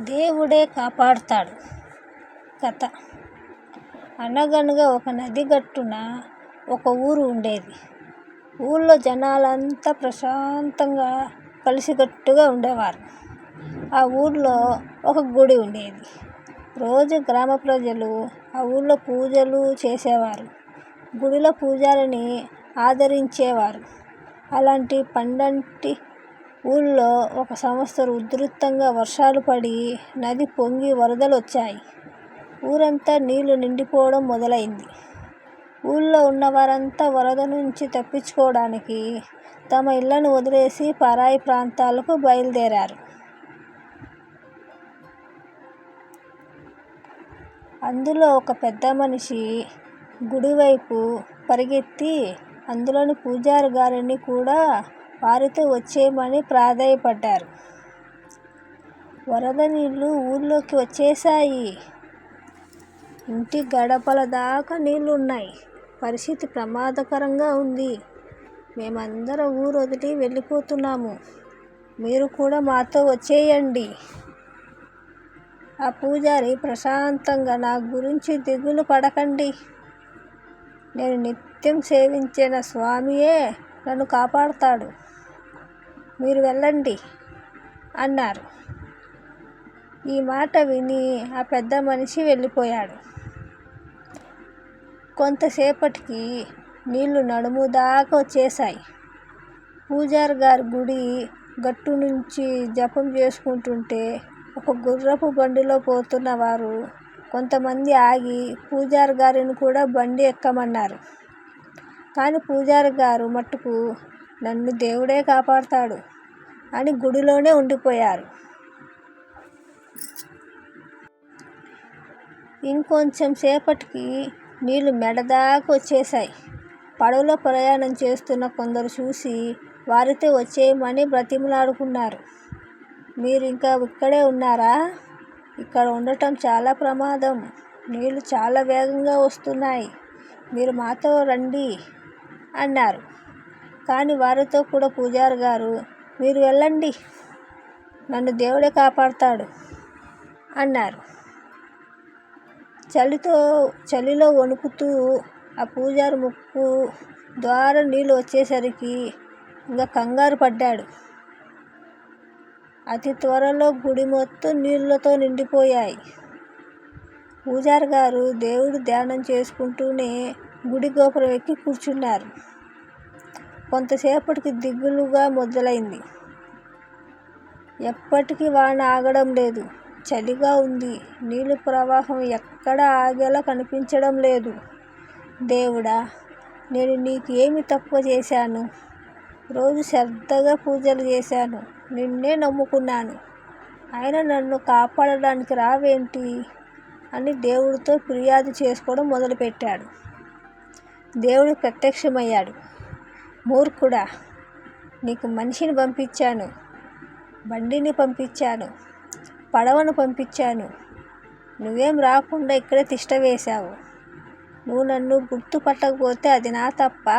దేవుడే కాపాడుతాడు. కథ. అనగనగా ఒక నది గట్టున ఒక ఊరు ఉండేది. ఊళ్ళో జనాలంతా ప్రశాంతంగా కలిసికట్టుగా ఉండేవారు. ఆ ఊర్లో ఒక గుడి ఉండేది. రోజు గ్రామ ప్రజలు ఆ ఊళ్ళో పూజలు చేసేవారు. గుడిలో పూజారిని ఆదరించేవారు. అలాంటి పండంటి ఊళ్ళో ఒక సంవత్సరం ఉధృతంగా వర్షాలు పడి నది పొంగి వరదలు వచ్చాయి. ఊరంతా నీళ్లు నిండిపోవడం మొదలైంది. ఊళ్ళో ఉన్నవారంతా వరద నుంచి తప్పించుకోవడానికి తమ ఇళ్లను వదిలేసి పరాయి ప్రాంతాలకు బయలుదేరారు. అందులో ఒక పెద్ద మనిషి గుడివైపు పరిగెత్తి అందులోని పూజారి గారిని కూడా వారితో వచ్చేయమని ప్రాధేయపడ్డారు. వరద నీళ్లు ఊళ్ళోకి వచ్చేశాయి. ఇంటి గడపల దాకా నీళ్లున్నాయి. పరిస్థితి ప్రమాదకరంగా ఉంది. మేమందరం ఊరు వదిలి వెళ్ళిపోతున్నాము. మీరు కూడా మాతో వచ్చేయండి. ఆ పూజారి ప్రశాంతంగా, నా గురించి దిగులు పడకండి. నేను నిత్యం సేవించిన స్వామియే నన్ను కాపాడుతాడు. మీరు వెళ్ళండి అన్నారు. ఈ మాట విని ఆ పెద్ద మనిషి వెళ్ళిపోయాడు. కొంతసేపటికి నీళ్లు నడుము దాకా వచ్చేశాయి. పూజారి గారు గుడి గట్టు నుంచి జపం చేసుకుంటుంటే ఒక గుర్రపు బండిలో పోతున్న వారు కొంతమంది ఆగి పూజారి గారిని కూడా బండి ఎక్కమన్నారు. కానీ పూజారి గారు మట్టుకు నన్ను దేవుడే కాపాడుతాడు అని గుడిలోనే ఉండిపోయారు. ఇంకొంచెం సేపటికి నీళ్లు మెడదాకా వచ్చేశాయి. పడవలో ప్రయాణం చేస్తున్న కొందరు చూసి వారితో వచ్చేయమని బ్రతిమలాడుకున్నారు. మీరు ఇంకా ఇక్కడే ఉన్నారా? ఇక్కడ ఉండటం చాలా ప్రమాదం. నీళ్లు చాలా వేగంగా వస్తున్నాయి. మీరు మాతో రండి అన్నారు. కానీ వారితో కూడా పూజారి గారు, మీరు వెళ్ళండి, నన్ను దేవుడే కాపాడుతాడు అన్నారు. చలిలో వణుకుతూ ఆ పూజారి ముక్కు ద్వారా నీళ్లు వచ్చేసరికి ఇంకా కంగారు పడ్డాడు. అతి త్వరలో గుడి మొత్తం నీళ్లతో నిండిపోయాయి. పూజారి గారు దేవుడు ధ్యానం చేసుకుంటూనే గుడి గోపురం ఎక్కి కూర్చున్నారు. కొంతసేపటికి దిగులుగా మొదలైంది. ఎప్పటికీ వాన ఆగడం లేదు. చలిగా ఉంది. నీళ్ల ప్రవాహం ఎక్కడ ఆగేలా కనిపించడం లేదు. దేవుడా, నేను నీకు ఏమి తక్కువ చేశాను? రోజు శ్రద్ధగా పూజలు చేశాను. నిన్నే నమ్ముకున్నాను. అయినా నన్ను కాపాడడానికి రావేంటి అని దేవుడితో ఫిర్యాదు చేసుకోవడం మొదలుపెట్టాడు. దేవుడు ప్రత్యక్షమయ్యాడు. మూర్ఖుడా, నీకు మనిషిని పంపించాను, బండిని పంపించాను, పడవను పంపించాను. నువ్వేం రాకుండా ఇక్కడే తిష్ట వేశావు. నువ్వు నన్ను గుర్తుపట్టకపోతే అది నా తప్ప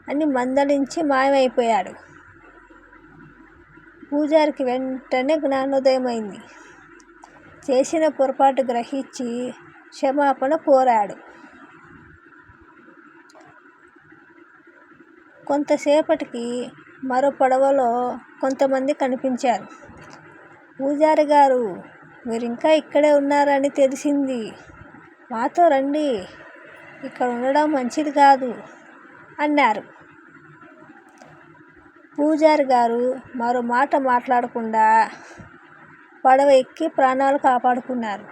అని మందలించి మాయమైపోయాడు. పూజారికి వెంటనే జ్ఞానోదయం అయింది. చేసిన పొరపాటు గ్రహించి క్షమాపణ కోరాడు. కొంతసేపటికి మరో పడవలో కొంతమంది కనిపించారు. పూజారి గారు, మీరు ఇంకా ఇక్కడే ఉన్నారని తెలిసింది. మాతో రండి, ఇక్కడ ఉండడం మంచిది కాదు అన్నారు. పూజారి గారు మరో మాట మాట్లాడకుండా పడవ ఎక్కి ప్రాణాలు కాపాడుకున్నారు.